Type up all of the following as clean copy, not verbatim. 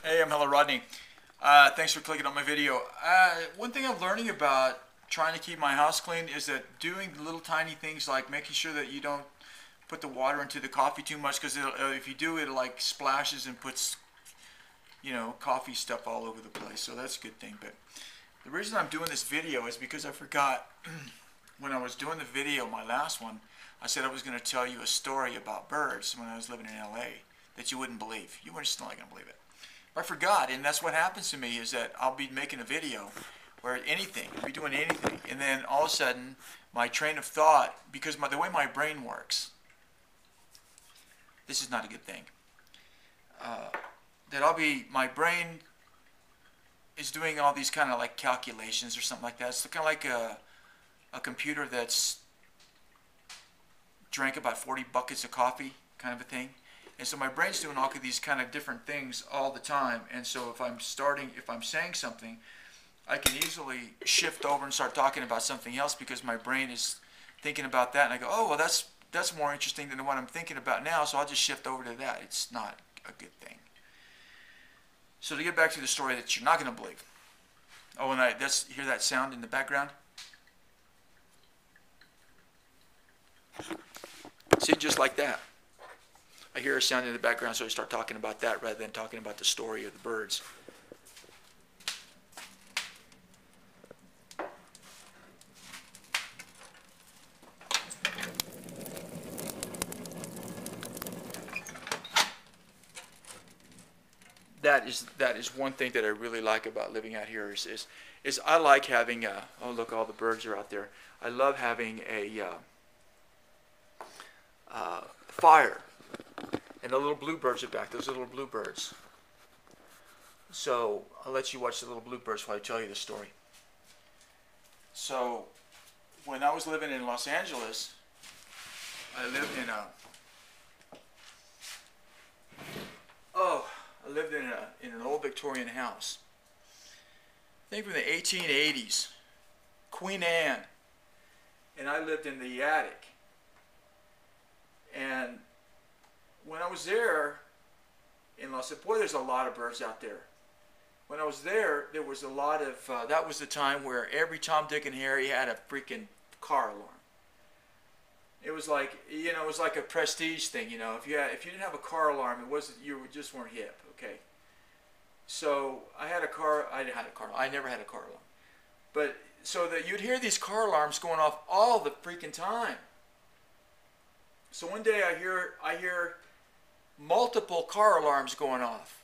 Hey, I'm Hello Rodney. Thanks for clicking on my video. One thing I'm learning about trying to keep my house clean is that doing little tiny things like making sure that you don't put the water into the coffee too much, because if you do, it like splashes and puts, coffee stuff all over the place. So that's a good thing. But the reason I'm doing this video is because I forgot when I was doing the video, my last one, I said I was going to tell you a story about birds when I was living in LA that you wouldn't believe. You were still not going to believe it. I forgot, and that's what happens to me, is that I'll be making a video or anything, I'll be doing anything, and then all of a sudden my train of thought, because the way my brain works, this is not a good thing, that my brain is doing all these kind of like calculations or something like that. It's kind of like a computer that's drank about 40 buckets of coffee, kind of a thing. And so my brain's doing all of these kind of different things all the time. And so if I'm saying something, I can easily shift over and start talking about something else because my brain is thinking about that. And I go, oh, well, that's more interesting than what I'm thinking about now, so I'll just shift over to that. It's not a good thing. So to get back to the story that you're not going to believe. Oh, and hear that sound in the background? See, just like that. I hear a sound in the background, so I start talking about that rather than talking about the story of the birds. That is one thing that I really like about living out here is I like having oh, look, all the birds are out there. I love having a fire. And the little bluebirds are back. Those are little bluebirds. So I'll let you watch the little bluebirds while I tell you the story. So when I was living in Los Angeles, I lived in an old Victorian house. I think from the 1880s. Queen Anne. And I lived in the attic. And when I was there in Los Angeles, boy, there's a lot of birds out there. When I was there, there was a lot of, that was the time where every Tom, Dick, and Harry had a freaking car alarm. It was like, it was like a prestige thing, If you didn't have a car alarm, you just weren't hip, okay? So I never had a car alarm. But, so that you'd hear these car alarms going off all the freaking time. So one day I hear multiple car alarms going off.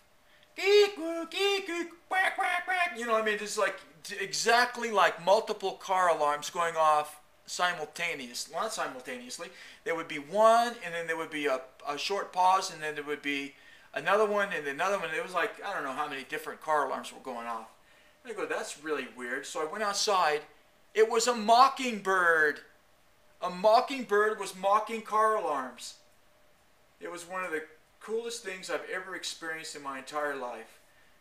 Geek, geek, geek, quack, quack, quack. It's like exactly like multiple car alarms going off simultaneously. Well, not simultaneously. There would be one, and then there would be a short pause, and then there would be another one, and another one. It was like, I don't know how many different car alarms were going off. And I go, that's really weird. So I went outside. It was a mockingbird. A mockingbird was mocking car alarms. It was one of the coolest things I've ever experienced in my entire life,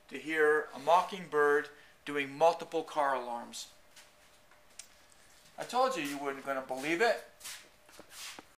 to hear a mockingbird doing multiple car alarms. I told you you weren't going to believe it.